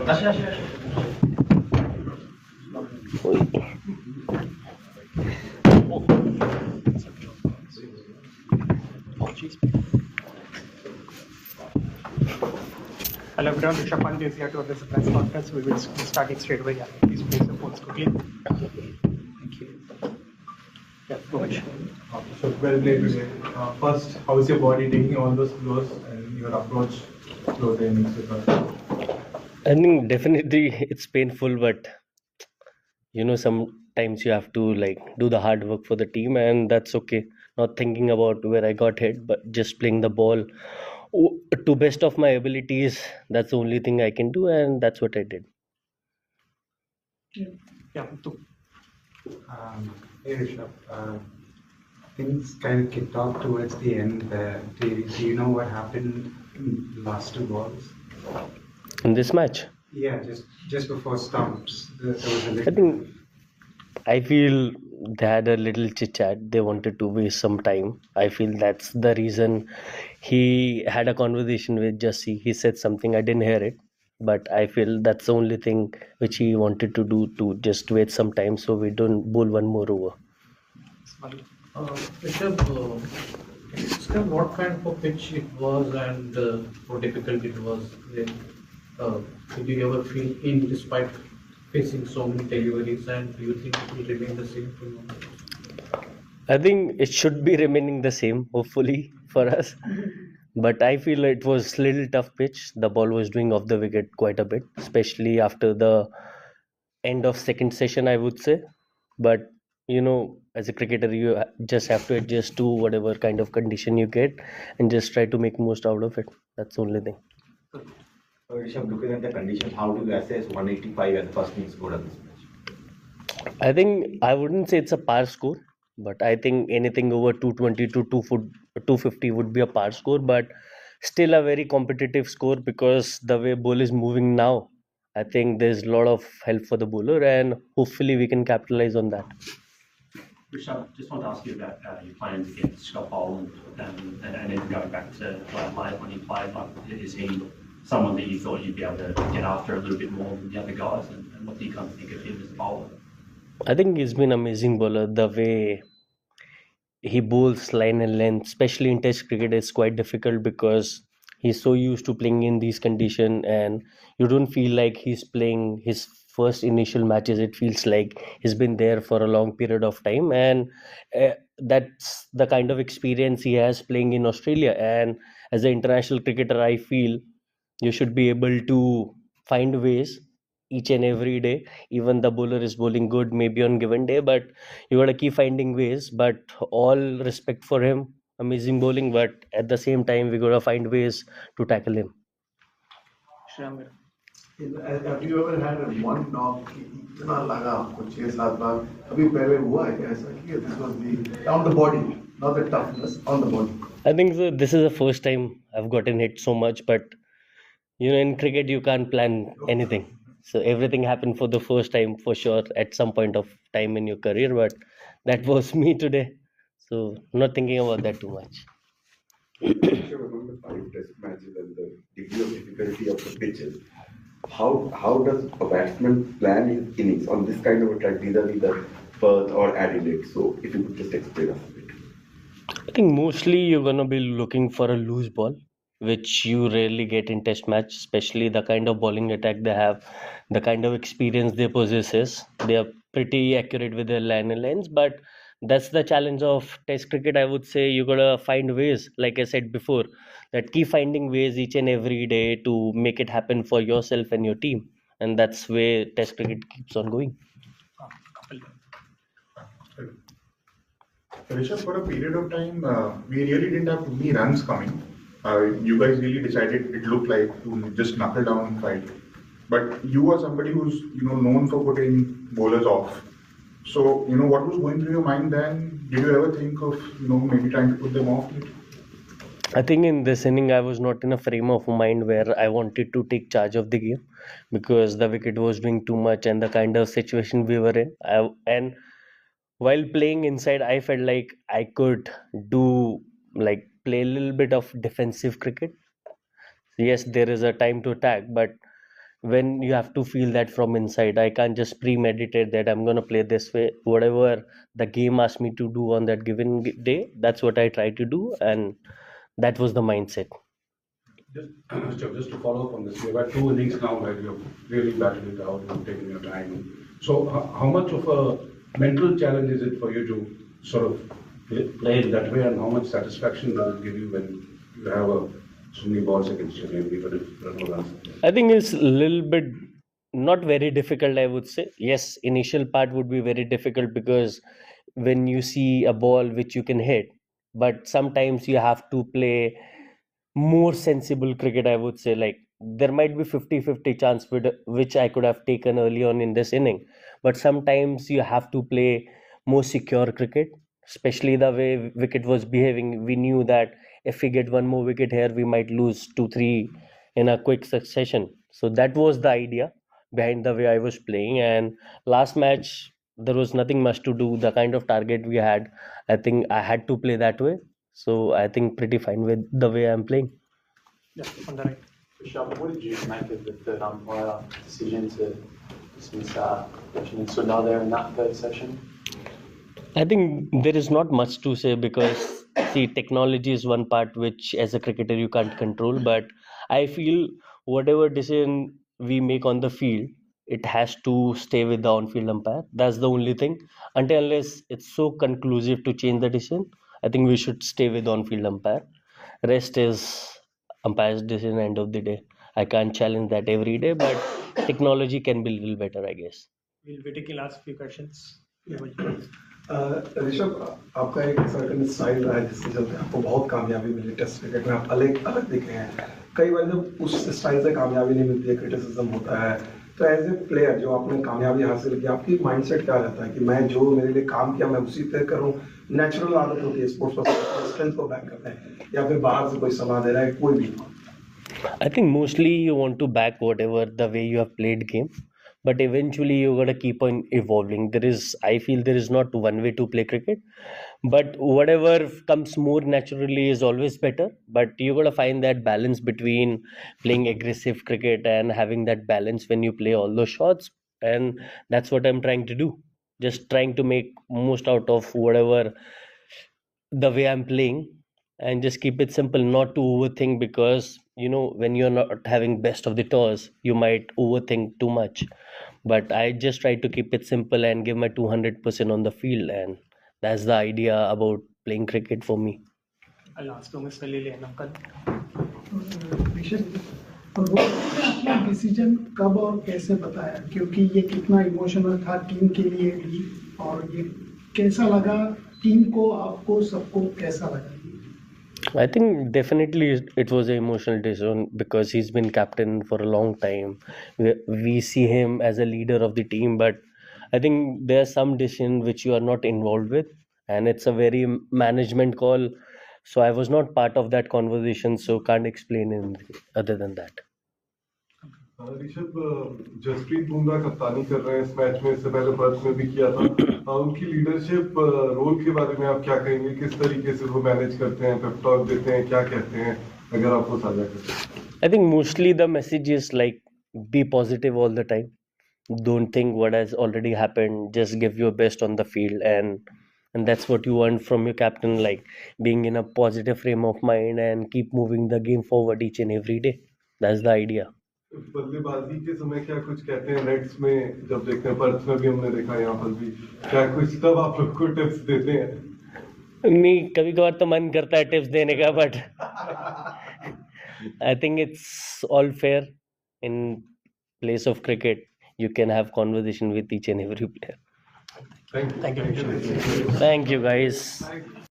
Hello everyone, Rishabh Pant is here to address the press conference. We will be starting straight away. Yeah, please place your phones quickly. Thank you. Yeah, go ahead. So well played today. First, how is your body taking all those blows and your approach close innings with us? I think definitely it's painful, but sometimes you have to like do the hard work for the team, and that's okay. Not thinking about where I got hit, but just playing the ball to best of my abilities. That's the only thing I can do, and that's what I did. Yeah, two. Hey Rishabh, things kind of kicked off towards the end there. Do you know what happened in the last two balls? In this match, Yeah, just before stumps, there was a I little. think I feel they had a little chit chat. They wanted to waste some time. I feel that's the reason he had a conversation with Jussie. He said something, I didn't hear it, but I feel that's the only thing which he wanted to do, to just wait some time so we don't bowl one more over. Rishabh, can you describe what kind of a pitch it was and how difficult it was? Then, did you ever feel in despite facing so many deliveries, and do you think it will remain the same for you? I think it should be remaining the same, hopefully, for us. But I feel it was little tough pitch. The ball was doing off the wicket quite a bit, especially after the end of second session, I would say. But as a cricketer, you just have to adjust to whatever kind of condition you get and just try to make most out of it. That's the only thing. Rishabh, looking at the condition, how do you assess 185 as the first innings score of this match? I think I wouldn't say it's a par score, but I think anything over 220 to 250 would be a par score, but still a very competitive score because the way ball is moving now, I think there's a lot of help for the bowler, and hopefully we can capitalize on that. Rishabh, just want to ask you about your plans against Scott Boland and then going back to late when he played. Like, is he someone that you thought you'd be able to get after a little bit more than the other guys? And what do you kind of think of him as a bowler? I think he's been amazing bowler. The way he bowls line and length, especially in Test cricket, is quite difficult because he's so used to playing in these conditions, and you don't feel like he's playing his first initial matches. It feels like he's been there for a long period of time, and that's the kind of experience he has playing in Australia. And as an international cricketer, I feel you should be able to find ways each and every day. Even the bowler is bowling good maybe on given day, but you gotta keep finding ways. But all respect for him, amazing bowling, but at the same time we gotta find ways to tackle him. Shyam, Have you ever had a one knock कि इतना लगा आपको 6-7 बार अभी पहले हुआ है क्या ऐसा कि this was the on the body, not the toughness, on the body? I think so, this is the first time I've gotten hit so much, but in cricket you can't plan anything, so everything happened for the first time for sure at some point of time in your career, but that was me today, so not thinking about that too much. Rishabh, among the 5 test matches and the degree of difficulty of the pitches, how does a batsman plan his innings on this kind of a track, vis-a-vis the Perth or Adelaide? So if you could just explain us a bit. I think mostly you're gonna be looking for a loose ball, which you rarely get in test match, especially the kind of bowling attack they have, the kind of experience they possess. They are pretty accurate with their line and lines, but that's the challenge of test cricket. I would say you gotta find ways, like I said before, that keep finding ways each and every day to make it happen for yourself and your team. And that's where test cricket keeps on going. Rishabh, for a period of time, we really didn't have too many runs coming. You guys really decided, it looked like, to just knuckle down and fight. But you are somebody who's known for putting bowlers off. So what was going through your mind then? Did you ever think of maybe trying to put them off? I think in this inning, I was not in a frame of mind where I wanted to take charge of the game because the wicket was doing too much and the kind of situation we were in. And while playing inside, I felt like I could do play a little bit of defensive cricket. Yes, there is a time to attack, but when you have to feel that from inside. I can't just premeditate that I'm going to play this way. Whatever the game asked me to do on that given day, that's what I try to do, and that was the mindset. Just to follow up on this, you've had two innings now where you've really battled it out and taken your time. So, how much of a mental challenge is it for you to sort of play it that way, and how much satisfaction does it give you when you have so many balls against you, maybe, but if there are no runs? I think it's a little bit not very difficult, I would say. Yes, initial part would be very difficult because when you see a ball which you can hit, but sometimes you have to play more sensible cricket, I would say. Like there might be 50-50 chance which I could have taken early on in this inning, but sometimes you have to play more secure cricket, especially the way wicket was behaving. We knew that if we get one more wicket here, we might lose 2-3 in a quick succession. So that was the idea behind the way I was playing. And last match, there was nothing much to do. The kind of target we had, I think I had to play that way. So I think pretty fine with the way I'm playing. Yeah, on the right. Rishabh, what did you make of the third umpire decision to dismiss Darshan and Sundar there in that third session? I think there is not much to say because see, technology is one part which as a cricketer you can't control, but I feel whatever decision we make on the field, it has to stay with the on-field umpire. That's the only thing. Until unless it's so conclusive to change the decision, I think we should stay with on-field umpire. Rest is umpire's decision end of the day. I can't challenge that every day, but technology can be a little better, I guess. We'll be taking last few questions. Rishabh, आपका एक certain style रहा है जिसके चलते आपको बहुत कामयाबी मिली test cricket में, आप अलग अलग दिखे हैं. कई बार जब उस स्टाइल से कामयाबी नहीं मिलती है, क्रिटिसिज्म होता है, तो एज ए प्लेयर जो आपने कामयाबी हासिल की, आपकी माइंडसेट क्या रहता है कि मैं जो मेरे लिए काम किया मैं उसी पे करूं? नेचुरल आदत होती है स्पोर्ट्स पर स्ट्रेंथ को बैक करते हैं, या फिर बाहर से कोई सलाह दे रहा है, कोई भी? I think mostly you want to back whatever the way you have played game, but eventually you gotta keep on evolving. I feel there is not one way to play cricket, but whatever comes more naturally is always better. But you gotta find that balance between playing aggressive cricket and having that balance when you play all those shots, and that's what I'm trying to do. Just trying to make most out of whatever the way I'm playing and just keep it simple, not to overthink because when you're not having best of the toss, you might overthink too much. But I just try to keep it simple and give my 200% on the field, and that's the idea about playing cricket for me. I'll ask to Mr. Lillian, uncle. और वो अपना decision कब और कैसे बताया, क्योंकि ये कितना इमोशनल था टीम के लिए भी, और ये कैसा लगा टीम को, आपको, सबको कैसा लगा? I think definitely it was an emotional decision because he's been captain for a long time. We see him as a leader of the team, but I think there's some decision which you are not involved with, and it's a very management call. So I was not part of that conversation, so can't explain anything other than that. Rishabh, Jasprit Bumrah कप्तानी कर रहे हैं इस match में, इससे पहले Perth में भी किया था. उनकी लीडरशिप रोल के बारे में आप क्या कहेंगे? किस तरीके से वो मैनेज करते हैं, पेप टॉक देते हैं, क्या कहते हैं, अगर आप वो साझा करें? I think mostly the message is like be positive all the time. Don't think what has already happened. Just give your best on the field, and that's what you want from your captain, like being in a positive frame of mind and keep moving the game forward each and every day. That's the idea. बल्लेबाजी के समय क्या कुछ कहते हैं nets में, जब देखते हैं पर्थ में भी हमने देखा, यहाँ पर भी क्या कुछ तब आप लोग को टिप्स देते हैं? नहीं, कभी कभार तो मन करता है टिप्स देने का, but I think it's all fair in place of cricket. You can have conversation with each and every player. Thank you. Thank you. Thank you, guys.